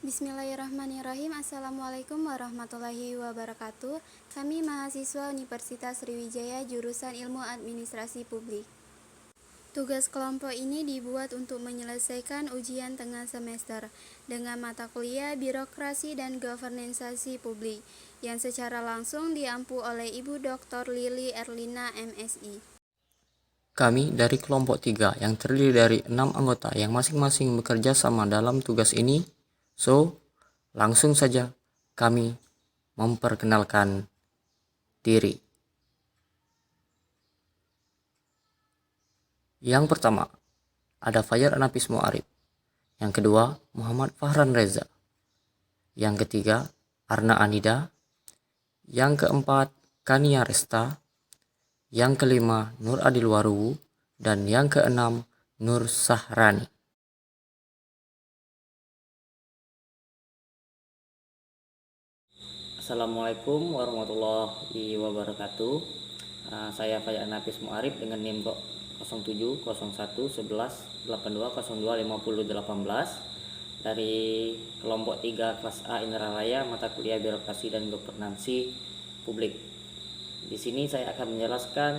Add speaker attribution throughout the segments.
Speaker 1: Bismillahirrahmanirrahim. Assalamualaikum warahmatullahi wabarakatuh. Kami mahasiswa Universitas Sriwijaya jurusan Ilmu Administrasi Publik. Tugas kelompok ini dibuat untuk menyelesaikan ujian tengah semester dengan mata kuliah Birokrasi dan Governance Publik yang secara langsung diampu oleh Ibu Dr. Lili Erlina MSI.
Speaker 2: Kami dari kelompok 3 yang terdiri dari 6 anggota yang masing-masing bekerja sama dalam tugas ini. Langsung saja kami memperkenalkan diri. Yang pertama, ada Fajar Anapis Mu'arif. Yang kedua, Muhammad Fahran Reza. Yang ketiga, Arna Anida. Yang keempat, Kania Resta. Yang kelima, Nur Adil Waruwu. Dan yang keenam, Nur Sahrani.
Speaker 3: Assalamualaikum warahmatullahi wabarakatuh. Saya Fajar Anapis Mu'arif dengan NIM 07 01 11 82 02 50 18 dari kelompok 3 kelas A Indra Raya mata kuliah Birokrasi dan Governansi Publik. Di sini saya akan menjelaskan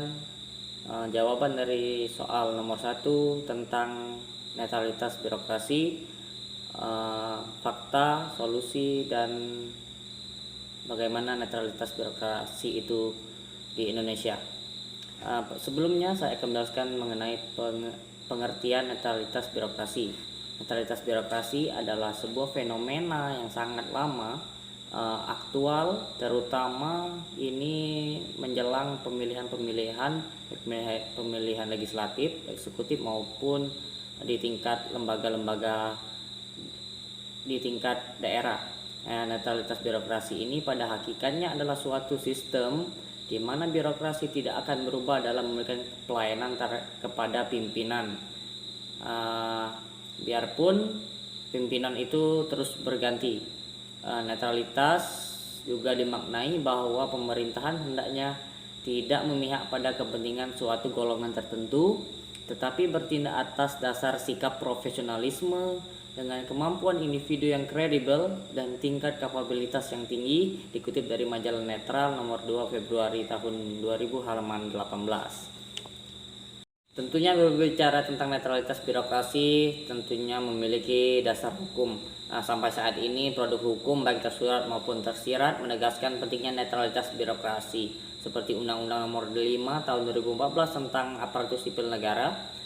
Speaker 3: jawaban dari soal nomor 1 tentang netralitas birokrasi, fakta, solusi, dan bagaimana netralitas birokrasi itu di Indonesia. Sebelumnya saya akan menjelaskan mengenai pengertian netralitas birokrasi. Netralitas birokrasi adalah sebuah fenomena yang sangat lama, aktual, terutama ini menjelang pemilihan legislatif, eksekutif maupun di tingkat lembaga-lembaga di tingkat daerah. Netralitas birokrasi ini pada hakikatnya adalah suatu sistem di mana birokrasi tidak akan berubah dalam memberikan pelayanan kepada pimpinan, biarpun pimpinan itu terus berganti. Netralitas juga dimaknai bahwa pemerintahan hendaknya tidak memihak pada kepentingan suatu golongan tertentu, tetapi bertindak atas dasar sikap profesionalisme dengan kemampuan individu yang kredibel dan tingkat kapabilitas yang tinggi, dikutip dari majalah Netral nomor 2 Februari tahun 2000 halaman 18. Tentunya berbicara tentang netralitas birokrasi tentunya memiliki dasar hukum. Sampai saat ini produk hukum baik tersurat maupun tersirat menegaskan pentingnya netralitas birokrasi, seperti Undang-Undang Nomor 5 Tahun 2014 tentang Aparatur Sipil Negara,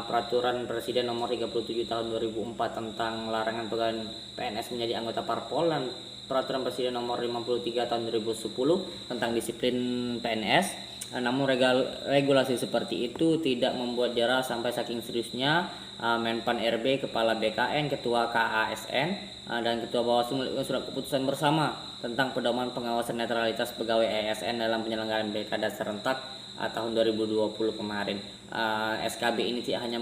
Speaker 3: Peraturan Presiden Nomor 37 Tahun 2004 tentang larangan pegawai PNS menjadi anggota parpol, dan Peraturan Presiden Nomor 53 Tahun 2010 tentang disiplin PNS. Namun regulasi seperti itu tidak membuat jera sampai saking seriusnya Menpan RB, Kepala BKN, Ketua KASN, dan Ketua Bawaslu melakukan surat keputusan bersama tentang pedoman pengawasan netralitas pegawai ASN dalam penyelenggaraan pilkada serentak tahun 2020 kemarin. SKB ini tidak hanya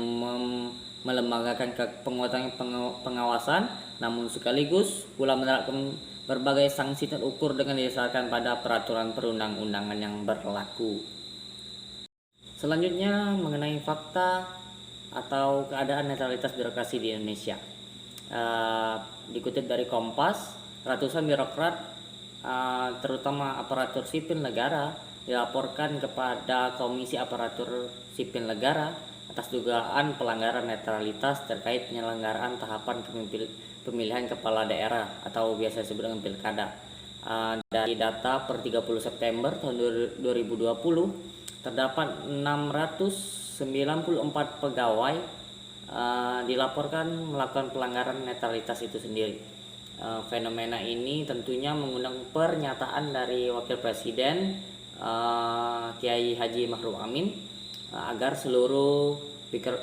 Speaker 3: melembagakan penguatan pengawasan, namun sekaligus pula menerapkan berbagai sanksi terukur dengan didasarkan pada peraturan perundang-undangan yang berlaku. Selanjutnya mengenai fakta atau keadaan netralitas birokrasi di Indonesia. Dikutip dari Kompas, ratusan birokrat terutama aparatur sipil negara dilaporkan kepada Komisi Aparatur Sipil Negara atas dugaan pelanggaran netralitas terkait penyelenggaraan tahapan pemilihan kepala daerah atau biasa disebut dengan pilkada. Dari data per 30 September tahun 2020 terdapat 694 pegawai dilaporkan melakukan pelanggaran netralitas itu sendiri. Fenomena ini tentunya mengundang pernyataan dari Wakil Presiden Kiai Haji Ma'ruf Amin agar seluruh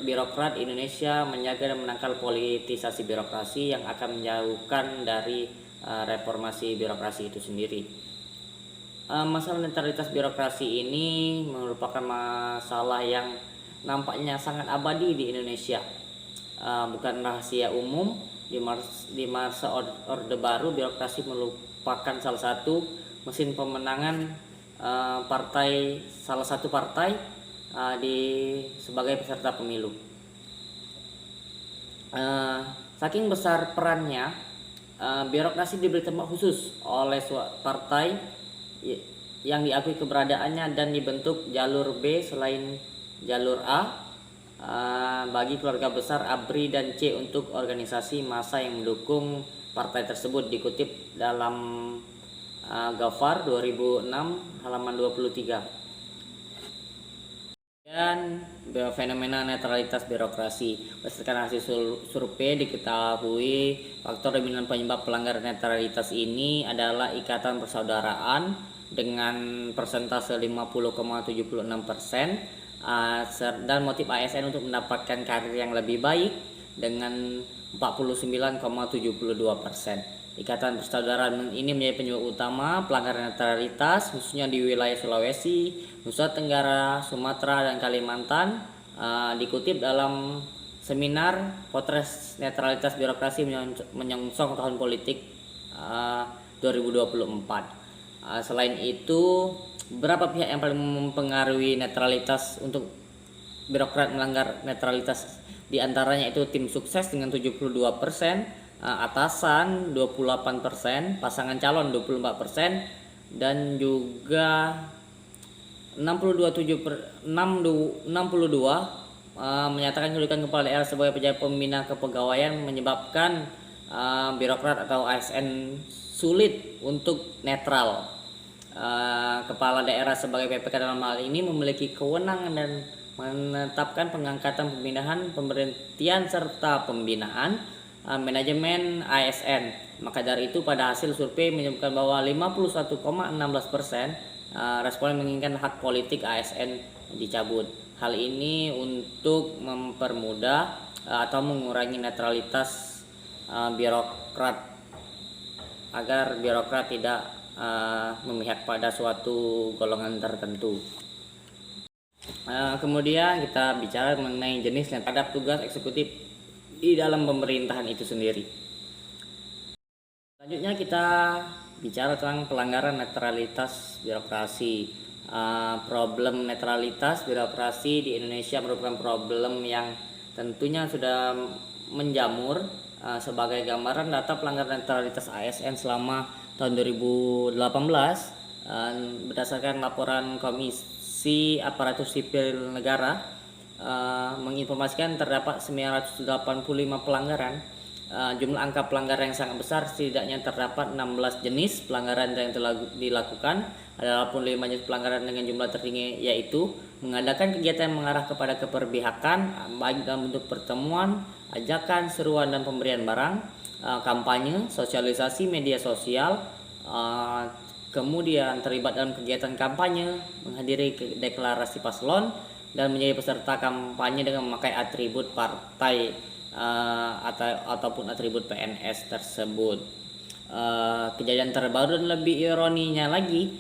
Speaker 3: birokrat Indonesia menjaga dan menangkal politisasi birokrasi yang akan menjauhkan dari reformasi birokrasi itu sendiri. Masalah netralitas birokrasi ini merupakan masalah yang nampaknya sangat abadi di Indonesia, bukan rahasia umum. Di masa Orde Baru, birokrasi merupakan salah satu mesin pemenangan salah satu partai sebagai peserta pemilu. Saking besar perannya birokrasi diberi tempat khusus oleh partai yang diakui keberadaannya dan dibentuk jalur B selain jalur A bagi keluarga besar ABRI dan C untuk organisasi massa yang mendukung partai tersebut, dikutip dalam Gafar 2006 halaman 23. Dan fenomena netralitas birokrasi. Berdasarkan hasil survei diketahui faktor dominan penyebab pelanggaran netralitas ini adalah ikatan persaudaraan dengan persentase 50,76%, dan motif ASN untuk mendapatkan karir yang lebih baik dengan 49,72%. Ikatan persaudaraan ini menjadi penyebab utama pelanggaran netralitas khususnya di wilayah Sulawesi, Nusa Tenggara, Sumatera, dan Kalimantan. Dikutip dalam seminar Potret Netralitas Birokrasi Menyongsong Tahun Politik 2024. Selain itu, beberapa pihak yang paling mempengaruhi netralitas untuk birokrat melanggar netralitas, diantaranya itu tim sukses dengan 72%, atasan 28%, pasangan calon 24%, dan juga 62 menyatakan kedudukan kepala daerah sebagai pejabat pembina kepegawaian menyebabkan birokrat atau ASN sulit untuk netral. Kepala daerah sebagai PPK dalam hal ini memiliki kewenangan dan menetapkan pengangkatan, pemindahan, pemberhentian, serta pembinaan manajemen ASN. Maka dari itu pada hasil survei menyebutkan bahwa 51,16% responden menginginkan hak politik ASN dicabut. Hal ini untuk mempermudah atau mengurangi netralitas birokrat agar birokrat tidak memihak pada suatu golongan tertentu. Kemudian kita bicara mengenai jenis dan terhadap tugas eksekutif di dalam pemerintahan itu sendiri. Selanjutnya kita bicara tentang pelanggaran netralitas birokrasi. Problem netralitas birokrasi di Indonesia merupakan problem yang tentunya sudah menjamur. Sebagai gambaran data pelanggaran netralitas ASN selama tahun 2018 berdasarkan laporan Komisi Aparatur Sipil Negara menginformasikan terdapat 985 pelanggaran. Jumlah angka pelanggaran yang sangat besar, setidaknya terdapat 16 jenis pelanggaran yang telah dilakukan. Ada pun 5 jenis pelanggaran dengan jumlah tertinggi, yaitu mengadakan kegiatan yang mengarah kepada keberpihakan baik dalam bentuk pertemuan, ajakan, seruan, dan pemberian barang, kampanye, sosialisasi media sosial, kemudian terlibat dalam kegiatan kampanye, menghadiri deklarasi paslon, dan menjadi peserta kampanye dengan memakai atribut partai ataupun atribut PNS tersebut. Kejadian terbaru dan lebih ironinya lagi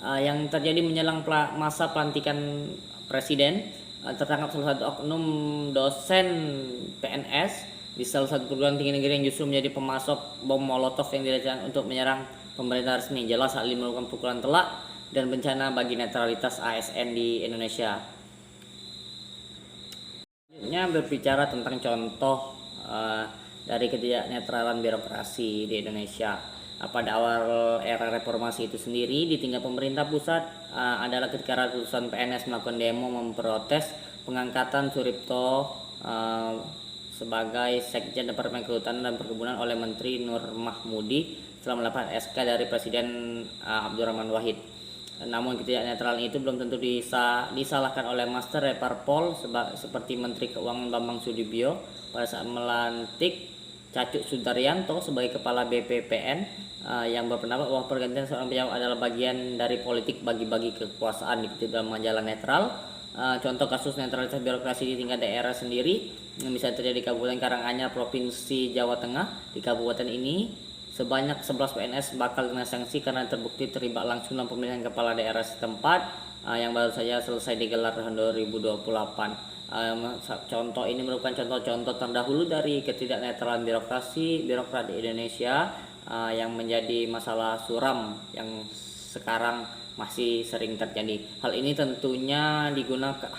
Speaker 3: yang terjadi menjelang masa pelantikan presiden, tertangkap salah satu oknum dosen PNS di salah satu perguruan tinggi negeri yang justru menjadi pemasok bom molotov yang dirancang untuk menyerang pemerintah resmi. Jelas hal ini merupakan pukulan telak dan bencana bagi netralitas ASN di Indonesia. Selanjutnya berbicara tentang contoh dari ketidaknetralan birokrasi di Indonesia. Pada awal era reformasi itu sendiri, di tingkat pemerintah pusat adalah ketika ratusan PNS melakukan demo memprotes pengangkatan Suripto sebagai Sekjen Departemen Kehutanan dan Perkebunan oleh Menteri Nur Mahmudi setelah mendapat SK dari Presiden Abdurrahman Wahid. Namun ketidaknetralan itu belum tentu disalahkan oleh Master Parpol seperti Menteri Keuangan Bambang Sudibyo pada saat melantik Cacuk Sudaryanto sebagai Kepala BPPN yang berpendapat bahwa pergantian seorang pejabat adalah bagian dari politik bagi-bagi kekuasaan, dikutip dalam majalah Netral. Contoh kasus netralitas birokrasi di tingkat daerah sendiri yang bisa terjadi di Kabupaten Karanganyar, Provinsi Jawa Tengah. Di kabupaten ini sebanyak 11 PNS bakal kena sanksi karena terbukti terlibat langsung dalam pemilihan kepala daerah setempat yang baru saja selesai digelar tahun 2028. Contoh ini merupakan contoh-contoh terdahulu dari ketidaknetralan birokrat di Indonesia yang menjadi masalah suram yang sekarang masih sering terjadi. Hal ini tentunya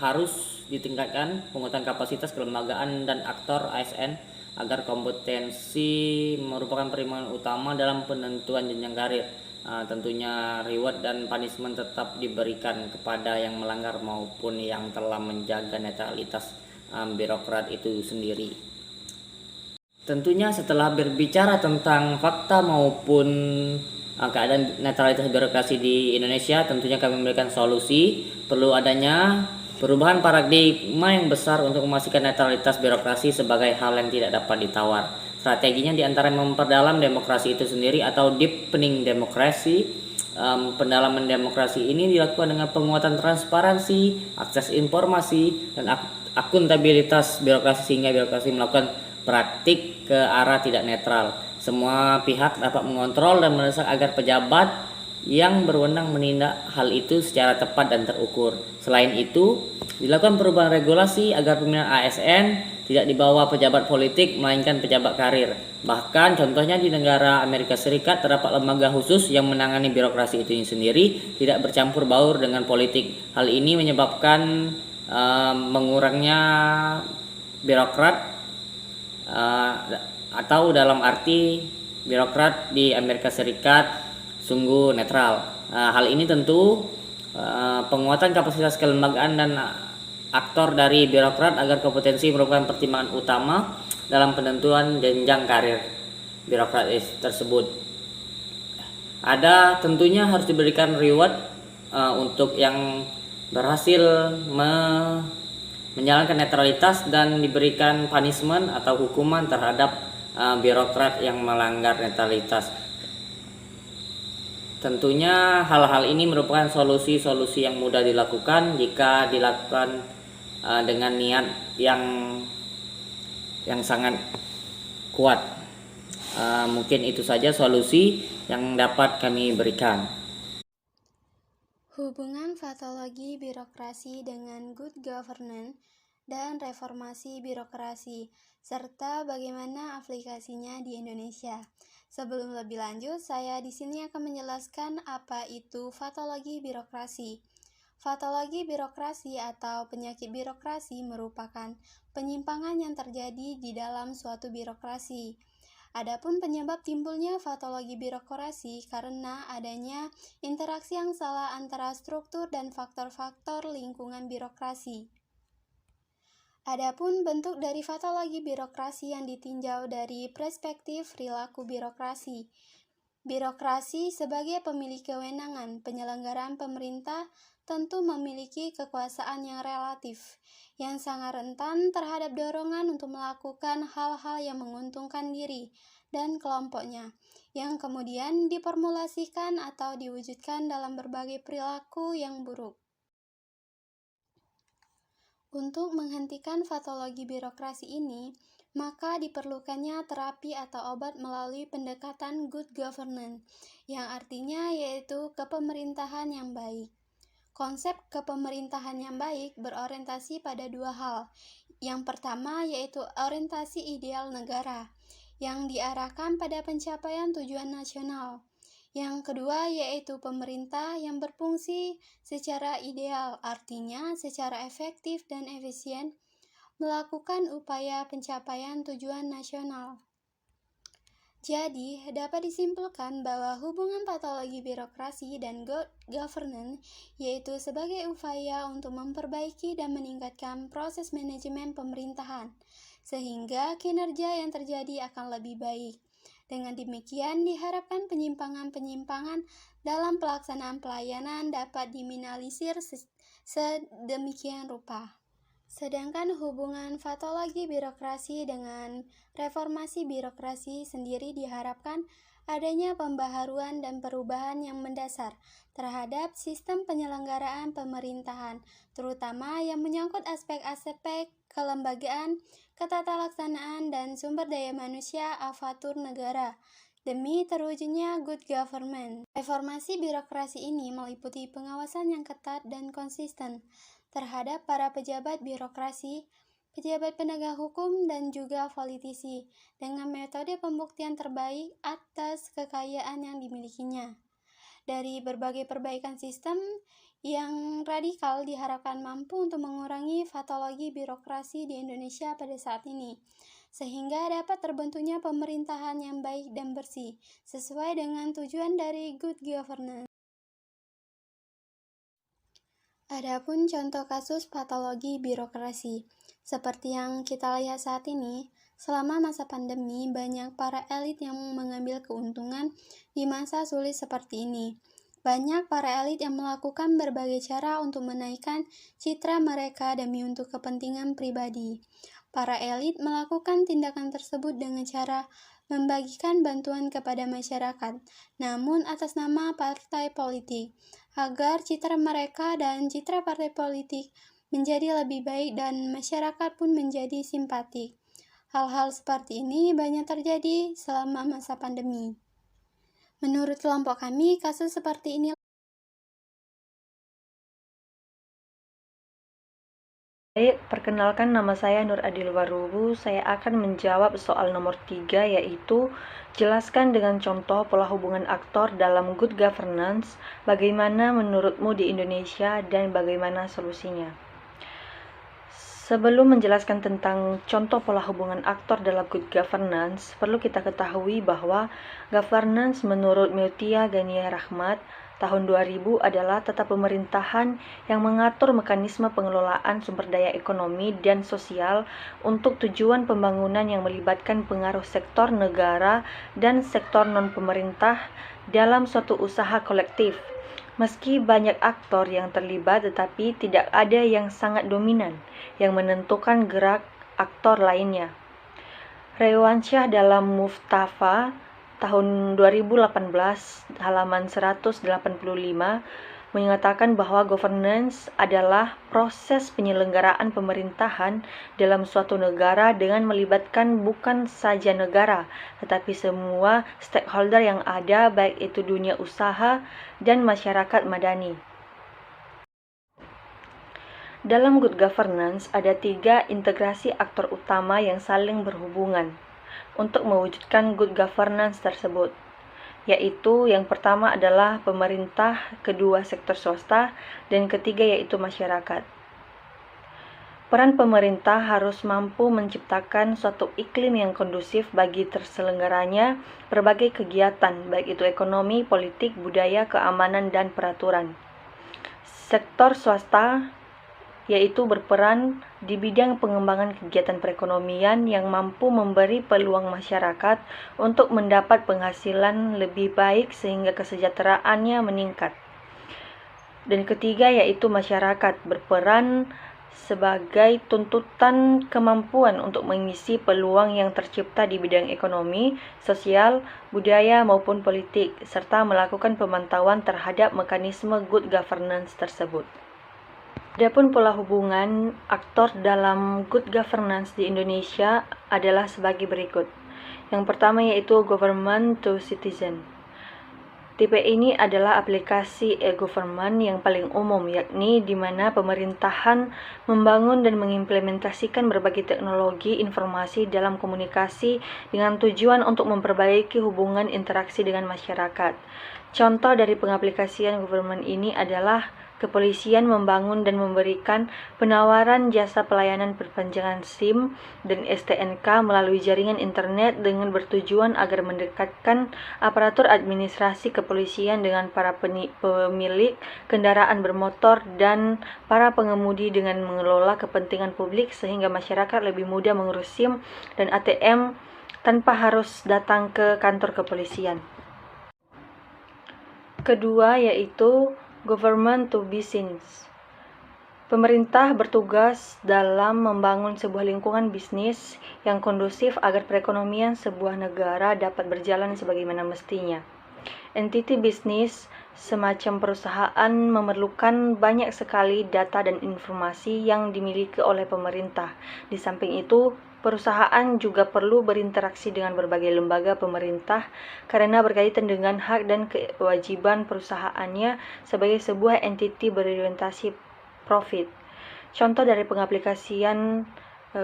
Speaker 3: harus ditingkatkan penguatan kapasitas kelembagaan dan aktor ASN agar kompetensi merupakan pertimbangan utama dalam penentuan jenjang karir. Tentunya reward dan punishment tetap diberikan kepada yang melanggar maupun yang telah menjaga netralitas birokrat itu sendiri. Tentunya setelah berbicara tentang fakta maupun keadaan netralitas birokrasi di Indonesia, tentunya kami memberikan solusi perlu adanya perubahan paradigma yang besar untuk memastikan netralitas birokrasi sebagai hal yang tidak dapat ditawar. Strateginya diantara memperdalam demokrasi itu sendiri atau deepening demokrasi. Pendalaman demokrasi ini dilakukan dengan penguatan transparansi, akses informasi, dan akuntabilitas birokrasi sehingga birokrasi melakukan praktik ke arah tidak netral. Semua pihak dapat mengontrol dan mendesak agar pejabat yang berwenang menindak hal itu secara tepat dan terukur. Selain itu, dilakukan perubahan regulasi agar pimpinan ASN tidak dibawa pejabat politik melainkan pejabat karir. Bahkan contohnya di negara Amerika Serikat terdapat lembaga khusus yang menangani birokrasi itu sendiri, tidak bercampur baur dengan politik. Hal ini menyebabkan mengurangnya birokrat atau dalam arti birokrat di Amerika Serikat sungguh netral. Hal ini tentu penguatan kapasitas kelembagaan dan aktor dari birokrat agar kompetensi merupakan pertimbangan utama dalam penentuan jenjang karir birokrat tersebut. Ada tentunya harus diberikan reward untuk yang berhasil menjalankan netralitas dan diberikan punishment atau hukuman terhadap birokrat yang melanggar netralitas. Tentunya hal-hal ini merupakan solusi-solusi yang mudah dilakukan jika dilakukan dengan niat yang sangat kuat. Mungkin itu saja solusi yang dapat kami berikan.
Speaker 1: Hubungan patologi birokrasi dengan good governance dan reformasi birokrasi, serta bagaimana aplikasinya di Indonesia. Sebelum lebih lanjut, saya di sini akan menjelaskan apa itu patologi birokrasi. Patologi birokrasi atau penyakit birokrasi merupakan penyimpangan yang terjadi di dalam suatu birokrasi. Adapun penyebab timbulnya patologi birokrasi karena adanya interaksi yang salah antara struktur dan faktor-faktor lingkungan birokrasi. Adapun bentuk dari patologi birokrasi yang ditinjau dari perspektif perilaku birokrasi. Birokrasi sebagai pemilik kewenangan penyelenggaraan pemerintah tentu memiliki kekuasaan yang relatif, yang sangat rentan terhadap dorongan untuk melakukan hal-hal yang menguntungkan diri dan kelompoknya, yang kemudian diformulasikan atau diwujudkan dalam berbagai perilaku yang buruk. Untuk menghentikan patologi birokrasi ini, maka diperlukannya terapi atau obat melalui pendekatan good governance, yang artinya yaitu kepemerintahan yang baik. Konsep kepemerintahan yang baik berorientasi pada dua hal. Yang pertama yaitu orientasi ideal negara, yang diarahkan pada pencapaian tujuan nasional. Yang kedua yaitu pemerintah yang berfungsi secara ideal, artinya secara efektif dan efisien melakukan upaya pencapaian tujuan nasional. Jadi, dapat disimpulkan bahwa hubungan patologi birokrasi dan good governance yaitu sebagai upaya untuk memperbaiki dan meningkatkan proses manajemen pemerintahan, sehingga kinerja yang terjadi akan lebih baik. Dengan demikian, diharapkan penyimpangan-penyimpangan dalam pelaksanaan pelayanan dapat diminimalisir sedemikian rupa. Sedangkan hubungan patologi birokrasi dengan reformasi birokrasi sendiri diharapkan adanya pembaharuan dan perubahan yang mendasar terhadap sistem penyelenggaraan pemerintahan, terutama yang menyangkut aspek-aspek kelembagaan, ketatalaksanaan, dan sumber daya manusia aparatur negara, demi terwujudnya good government. Reformasi birokrasi ini meliputi pengawasan yang ketat dan konsisten terhadap para pejabat birokrasi, pejabat penegak hukum, dan juga politisi, dengan metode pembuktian terbaik atas kekayaan yang dimilikinya. Dari berbagai perbaikan sistem yang radikal diharapkan mampu untuk mengurangi patologi birokrasi di Indonesia pada saat ini. sehingga dapat terbentuknya pemerintahan yang baik dan bersih, sesuai dengan tujuan dari good governance. Adapun contoh kasus patologi birokrasi, seperti yang kita lihat saat ini, selama masa pandemi, banyak para elit yang mengambil keuntungan di masa sulit seperti ini. Banyak para elit yang melakukan berbagai cara untuk menaikkan citra mereka demi untuk kepentingan pribadi. Para elit melakukan tindakan tersebut dengan cara membagikan bantuan kepada masyarakat, namun atas nama partai politik, agar citra mereka dan citra partai politik menjadi lebih baik dan masyarakat pun menjadi simpatik. Hal-hal seperti ini banyak terjadi selama masa pandemi. Menurut kelompok kami, kasus seperti ini.
Speaker 4: Baik, perkenalkan nama saya Nur Adil Warubu. Saya akan menjawab soal nomor 3, yaitu jelaskan dengan contoh pola hubungan aktor dalam good governance, bagaimana menurutmu di Indonesia dan bagaimana solusinya. Sebelum menjelaskan tentang contoh pola hubungan aktor dalam good governance, perlu kita ketahui bahwa governance menurut Mutia Ghania Rahmat tahun 2000 adalah tata pemerintahan yang mengatur mekanisme pengelolaan sumber daya ekonomi dan sosial untuk tujuan pembangunan yang melibatkan pengaruh sektor negara dan sektor non-pemerintah dalam suatu usaha kolektif. Meski banyak aktor yang terlibat, tetapi tidak ada yang sangat dominan yang menentukan gerak aktor lainnya. Rewansyah dalam Mustafa tahun 2018 halaman 185 menyatakan bahwa governance adalah proses penyelenggaraan pemerintahan dalam suatu negara dengan melibatkan bukan saja negara, tetapi semua stakeholder yang ada, baik itu dunia usaha dan masyarakat madani. Dalam good governance ada 3 integrasi aktor utama yang saling berhubungan untuk mewujudkan good governance tersebut, yaitu yang pertama adalah pemerintah, kedua sektor swasta, dan ketiga yaitu masyarakat. Peran pemerintah harus mampu menciptakan suatu iklim yang kondusif bagi terselenggaranya berbagai kegiatan, baik itu ekonomi, politik, budaya, keamanan, dan peraturan. Sektor swasta yaitu berperan di bidang pengembangan kegiatan perekonomian yang mampu memberi peluang masyarakat untuk mendapat penghasilan lebih baik sehingga kesejahteraannya meningkat. Dan ketiga yaitu masyarakat berperan sebagai tuntutan kemampuan untuk mengisi peluang yang tercipta di bidang ekonomi, sosial, budaya maupun politik, serta melakukan pemantauan terhadap mekanisme good governance tersebut. Adapun pola hubungan aktor dalam good governance di Indonesia adalah sebagai berikut. Yang pertama yaitu government to citizen. Tipe ini adalah aplikasi e-government yang paling umum, yakni di mana pemerintahan membangun dan mengimplementasikan berbagai teknologi informasi dalam komunikasi dengan tujuan untuk memperbaiki hubungan interaksi dengan masyarakat. Contoh dari pengaplikasian government ini adalah kepolisian membangun dan memberikan penawaran jasa pelayanan perpanjangan SIM dan STNK melalui jaringan internet dengan bertujuan agar mendekatkan aparatur administrasi kepolisian dengan para pemilik kendaraan bermotor dan para pengemudi dengan mengelola kepentingan publik sehingga masyarakat lebih mudah mengurus SIM dan ATM tanpa harus datang ke kantor kepolisian. Kedua yaitu government to business. Pemerintah bertugas dalam membangun sebuah lingkungan bisnis yang kondusif agar perekonomian sebuah negara dapat berjalan sebagaimana mestinya. Entiti bisnis semacam perusahaan memerlukan banyak sekali data dan informasi yang dimiliki oleh pemerintah. Di samping itu, perusahaan juga perlu berinteraksi dengan berbagai lembaga pemerintah karena berkaitan dengan hak dan kewajiban perusahaannya sebagai sebuah entiti berorientasi profit. Contoh dari pengaplikasian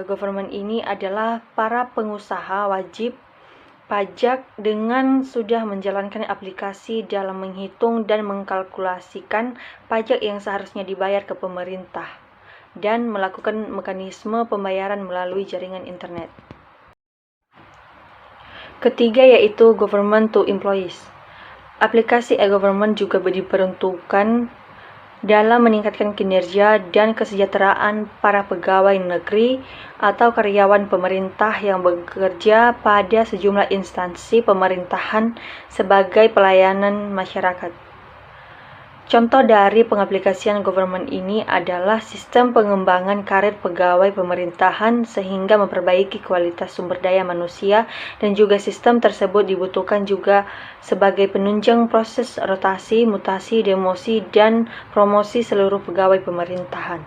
Speaker 4: government ini adalah para pengusaha wajib pajak dengan sudah menjalankan aplikasi dalam menghitung dan mengkalkulasikan pajak yang seharusnya dibayar ke pemerintah dan melakukan mekanisme pembayaran melalui jaringan internet. Ketiga yaitu government to employees. Aplikasi e-government juga diperuntukkan dalam meningkatkan kinerja dan kesejahteraan para pegawai negeri atau karyawan pemerintah yang bekerja pada sejumlah instansi pemerintahan sebagai pelayanan masyarakat. Contoh dari pengaplikasian government ini adalah sistem pengembangan karir pegawai pemerintahan sehingga memperbaiki kualitas sumber daya manusia, dan juga sistem tersebut dibutuhkan juga sebagai penunjang proses rotasi, mutasi, demosi, dan promosi seluruh pegawai pemerintahan.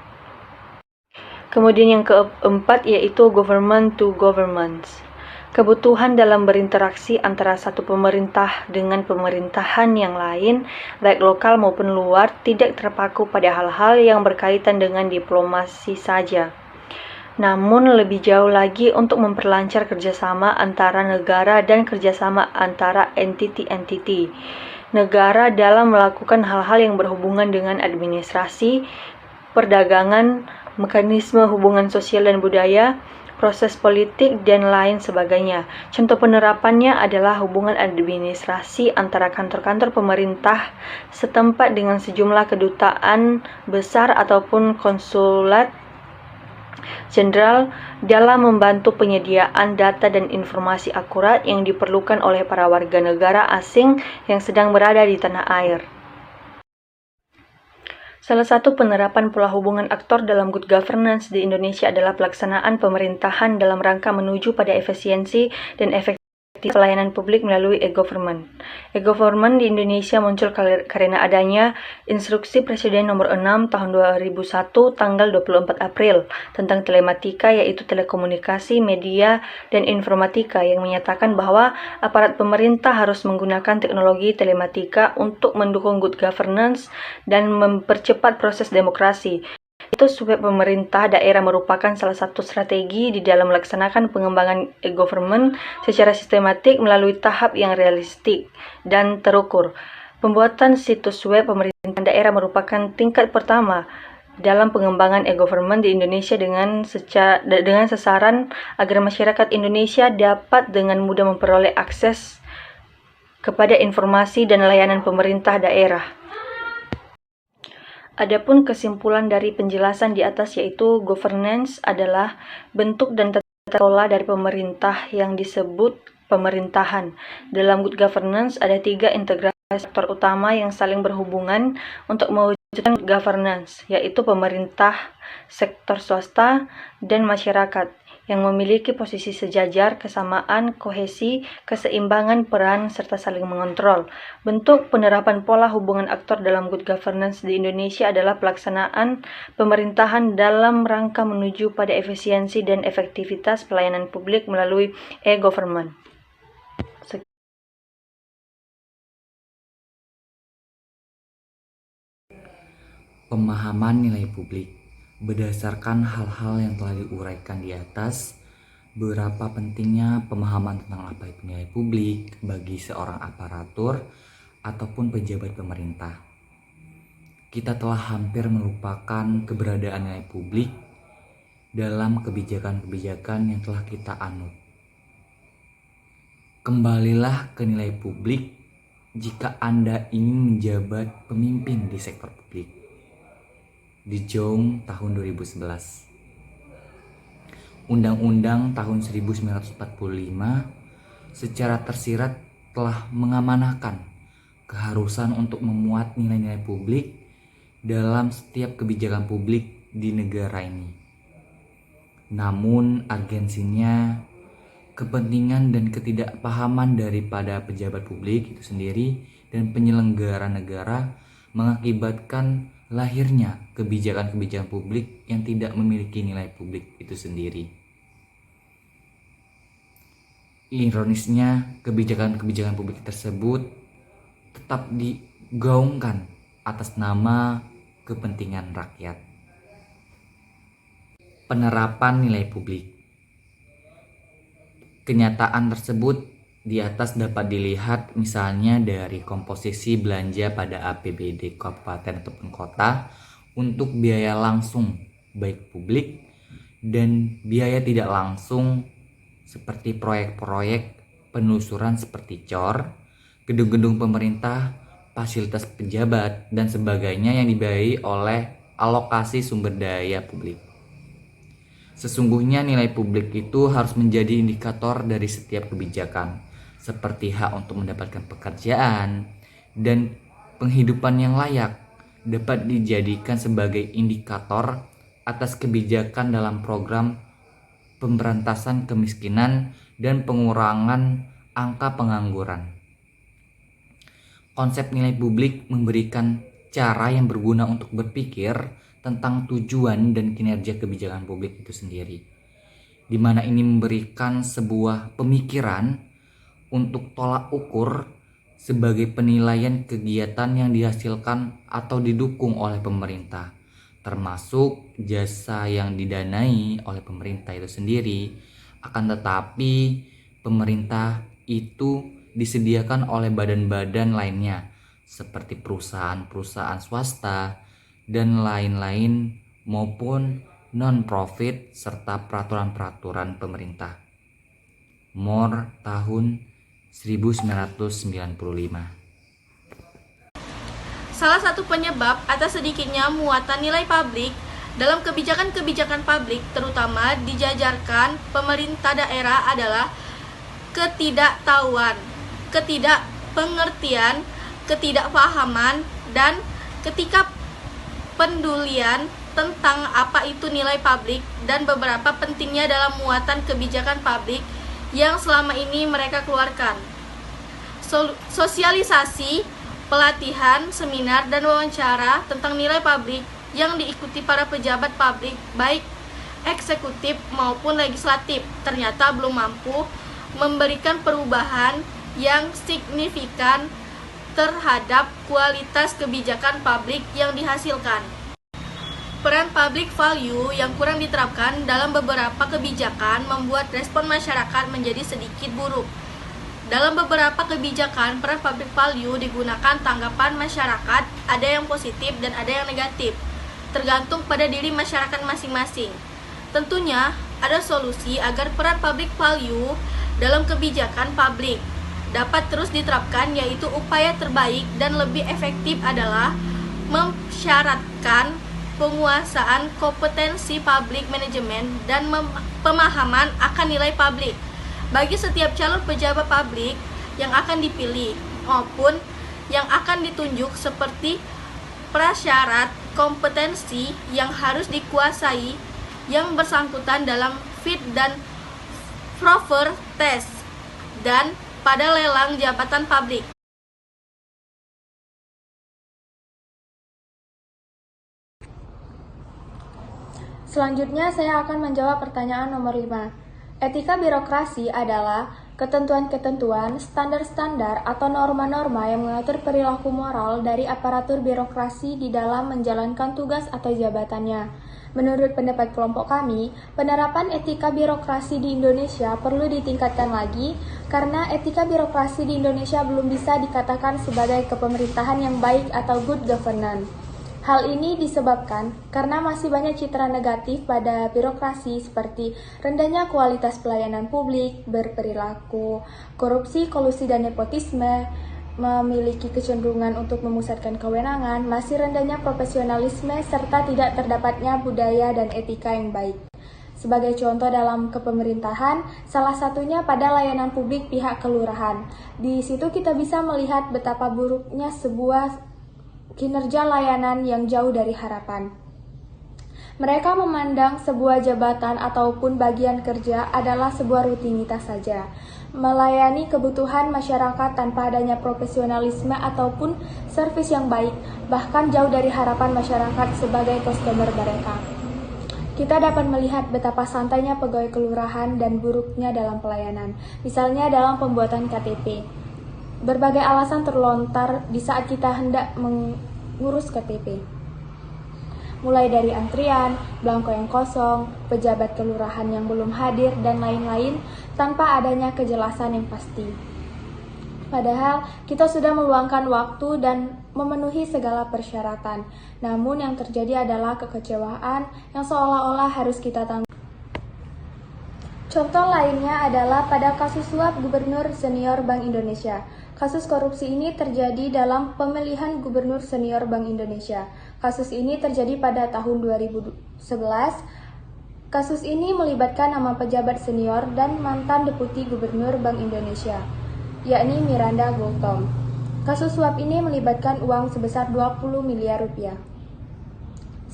Speaker 4: Kemudian yang keempat yaitu government to governments. Kebutuhan dalam berinteraksi antara satu pemerintah dengan pemerintahan yang lain, baik lokal maupun luar, tidak terpaku pada hal-hal yang berkaitan dengan diplomasi saja. Namun lebih jauh lagi untuk memperlancar kerjasama antara negara dan kerjasama antara entiti-entiti negara dalam melakukan hal-hal yang berhubungan dengan administrasi, perdagangan, mekanisme hubungan sosial dan budaya, proses politik, dan lain sebagainya. Contoh penerapannya adalah hubungan administrasi antara kantor-kantor pemerintah setempat dengan sejumlah kedutaan besar ataupun konsulat jenderal dalam membantu penyediaan data dan informasi akurat yang diperlukan oleh para warga negara asing yang sedang berada di tanah air. Salah satu penerapan pola hubungan aktor dalam good governance di Indonesia adalah pelaksanaan pemerintahan dalam rangka menuju pada efisiensi dan efektivitas pelayanan publik melalui e-government. E-government di Indonesia muncul karena adanya Instruksi Presiden Nomor 6 Tahun 2001 tanggal 24 April tentang telematika, yaitu telekomunikasi, media, dan informatika, yang menyatakan bahwa aparat pemerintah harus menggunakan teknologi telematika untuk mendukung good governance dan mempercepat proses demokrasi. Itu supaya pemerintah daerah merupakan salah satu strategi di dalam melaksanakan pengembangan e-government secara sistematik melalui tahap yang realistik dan terukur. Pembuatan situs web pemerintah daerah merupakan tingkat pertama dalam pengembangan e-government di Indonesia dengan sasaran agar masyarakat Indonesia dapat dengan mudah memperoleh akses kepada informasi dan layanan pemerintah daerah. Adapun kesimpulan dari penjelasan di atas yaitu governance adalah bentuk dan tata kelola dari pemerintah yang disebut pemerintahan. Dalam good governance ada 3 integrasi sektor utama yang saling berhubungan untuk mewujudkan good governance, yaitu pemerintah, sektor swasta, dan masyarakat, yang memiliki posisi sejajar, kesamaan, kohesi, keseimbangan peran, serta saling mengontrol. Bentuk penerapan pola hubungan aktor dalam good governance di Indonesia adalah pelaksanaan pemerintahan dalam rangka menuju pada efisiensi dan efektivitas pelayanan publik melalui e-government.
Speaker 2: Pemahaman nilai publik. Berdasarkan hal-hal yang telah diuraikan di atas, berapa pentingnya pemahaman tentang apa itu nilai publik bagi seorang aparatur ataupun pejabat pemerintah. Kita telah hampir melupakan keberadaan nilai publik dalam kebijakan-kebijakan yang telah kita anut. Kembalilah ke nilai publik jika Anda ingin menjabat pemimpin di sektor publik. Di Jong tahun 2011. Undang-Undang tahun 1945 secara tersirat telah mengamanahkan keharusan untuk memuat nilai-nilai publik dalam setiap kebijakan publik di negara ini. Namun urgensinya, kepentingan dan ketidakpahaman daripada pejabat publik itu sendiri dan penyelenggara negara mengakibatkan lahirnya kebijakan-kebijakan publik yang tidak memiliki nilai publik itu sendiri. Ironisnya, kebijakan-kebijakan publik tersebut tetap digaungkan atas nama kepentingan rakyat. Penerapan nilai publik. Kenyataan tersebut di atas dapat dilihat misalnya dari komposisi belanja pada APBD kabupaten ataupun kota untuk biaya langsung baik publik dan biaya tidak langsung seperti proyek-proyek
Speaker 5: penelusuran seperti cor, gedung-gedung pemerintah, fasilitas pejabat, dan sebagainya yang dibiayai oleh alokasi sumber daya publik. Sesungguhnya nilai publik itu harus menjadi indikator dari setiap kebijakan, seperti hak untuk mendapatkan pekerjaan dan penghidupan yang layak, dapat dijadikan sebagai indikator atas kebijakan dalam program pemberantasan kemiskinan dan pengurangan angka pengangguran. Konsep nilai publik memberikan cara yang berguna untuk berpikir tentang tujuan dan kinerja kebijakan publik itu sendiri, di mana ini memberikan sebuah pemikiran untuk tolak ukur sebagai penilaian kegiatan yang dihasilkan atau didukung oleh pemerintah, termasuk jasa yang didanai oleh pemerintah itu sendiri. Akan tetapi pemerintah itu disediakan oleh badan-badan lainnya seperti perusahaan-perusahaan swasta dan lain-lain maupun non-profit serta peraturan-peraturan pemerintah. Moore tahun 1995.
Speaker 6: Salah satu penyebab atas sedikitnya muatan nilai publik dalam kebijakan-kebijakan publik, terutama dijajarkan pemerintah daerah, adalah ketidaktahuan, ketidakpengertian, ketidakpahaman, dan ketidakpedulian tentang apa itu nilai publik dan beberapa pentingnya dalam muatan kebijakan publik yang selama ini mereka keluarkan. Sosialisasi, pelatihan, seminar, dan wawancara tentang nilai publik yang diikuti para pejabat publik, baik eksekutif maupun legislatif, ternyata belum mampu memberikan perubahan yang signifikan terhadap kualitas kebijakan publik yang dihasilkan. Peran public value yang kurang diterapkan dalam beberapa kebijakan membuat respon masyarakat menjadi sedikit buruk. Dalam beberapa kebijakan, peran public value digunakan tanggapan masyarakat, ada yang positif dan ada yang negatif, tergantung pada diri masyarakat masing-masing. Tentunya, ada solusi agar peran public value dalam kebijakan publik dapat terus diterapkan, yaitu upaya terbaik dan lebih efektif adalah mensyaratkan penguasaan kompetensi public management dan pemahaman akan nilai publik bagi setiap calon pejabat publik yang akan dipilih maupun yang akan ditunjuk, seperti prasyarat kompetensi yang harus dikuasai yang bersangkutan dalam fit dan proper test dan pada lelang jabatan publik.
Speaker 1: Selanjutnya saya akan menjawab pertanyaan nomor 5. Etika birokrasi adalah ketentuan-ketentuan, standar-standar, atau norma-norma yang mengatur perilaku moral dari aparatur birokrasi di dalam menjalankan tugas atau jabatannya. Menurut pendapat kelompok kami, penerapan etika birokrasi di Indonesia perlu ditingkatkan lagi karena etika birokrasi di Indonesia belum bisa dikatakan sebagai kepemerintahan yang baik atau good governance. Hal ini disebabkan karena masih banyak citra negatif pada birokrasi seperti rendahnya kualitas pelayanan publik, berperilaku korupsi, kolusi, dan nepotisme, memiliki kecenderungan untuk memusatkan kewenangan, masih rendahnya profesionalisme, serta tidak terdapatnya budaya dan etika yang baik. Sebagai contoh dalam kepemerintahan, salah satunya pada layanan publik pihak kelurahan. Di situ kita bisa melihat betapa buruknya sebuah kinerja layanan yang jauh dari harapan. Mereka memandang sebuah jabatan ataupun bagian kerja adalah sebuah rutinitas saja, melayani kebutuhan masyarakat tanpa adanya profesionalisme ataupun servis yang baik, bahkan jauh dari harapan masyarakat sebagai customer mereka. Kita dapat melihat betapa santainya pegawai kelurahan dan buruknya dalam pelayanan, misalnya dalam pembuatan KTP. Berbagai alasan terlontar di saat kita hendak mengurus KTP. Mulai dari antrian, belangko yang kosong, pejabat kelurahan yang belum hadir, dan lain-lain tanpa adanya kejelasan yang pasti. Padahal kita sudah meluangkan waktu dan memenuhi segala persyaratan. Namun yang terjadi adalah kekecewaan yang seolah-olah harus kita tanggung. Contoh lainnya adalah pada kasus suap Gubernur Senior Bank Indonesia. Kasus korupsi ini terjadi dalam pemilihan Gubernur Senior Bank Indonesia. Kasus ini terjadi pada tahun 2011. Kasus ini melibatkan nama pejabat senior dan mantan Deputi Gubernur Bank Indonesia, yakni Miranda Gultom. Kasus suap ini melibatkan uang sebesar 20 miliar rupiah.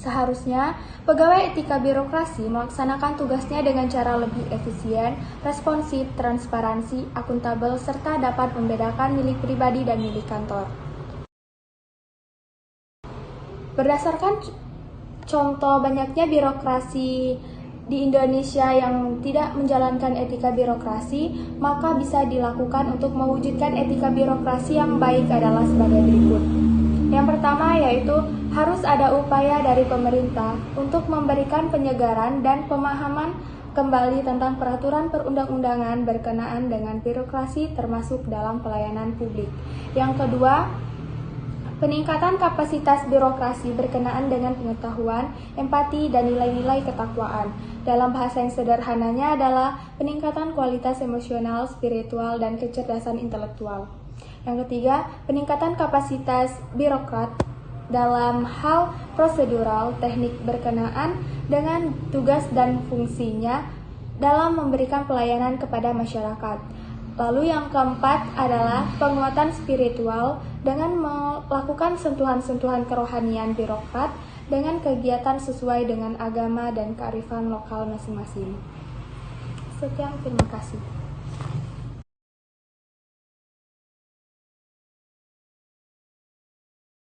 Speaker 1: Seharusnya, pegawai etika birokrasi melaksanakan tugasnya dengan cara lebih efisien, responsif, transparansi, akuntabel, serta dapat membedakan milik pribadi dan milik kantor. Berdasarkan contoh banyaknya birokrasi di Indonesia yang tidak menjalankan etika birokrasi, maka bisa dilakukan untuk mewujudkan etika birokrasi yang baik adalah sebagai berikut. Yang pertama yaitu harus ada upaya dari pemerintah untuk memberikan penyegaran dan pemahaman kembali tentang peraturan perundang-undangan berkenaan dengan birokrasi termasuk dalam pelayanan publik. Yang kedua, peningkatan kapasitas birokrasi berkenaan dengan pengetahuan, empati, dan nilai-nilai ketakwaan. Dalam bahasa yang sederhananya adalah peningkatan kualitas emosional, spiritual, dan kecerdasan intelektual. Yang ketiga, peningkatan kapasitas birokrat dalam hal prosedural, teknik berkenaan dengan tugas dan fungsinya dalam memberikan pelayanan kepada masyarakat. Lalu yang keempat adalah penguatan spiritual dengan melakukan sentuhan-sentuhan kerohanian birokrat dengan kegiatan sesuai dengan agama dan kearifan lokal masing-masing. Sekian, terima kasih.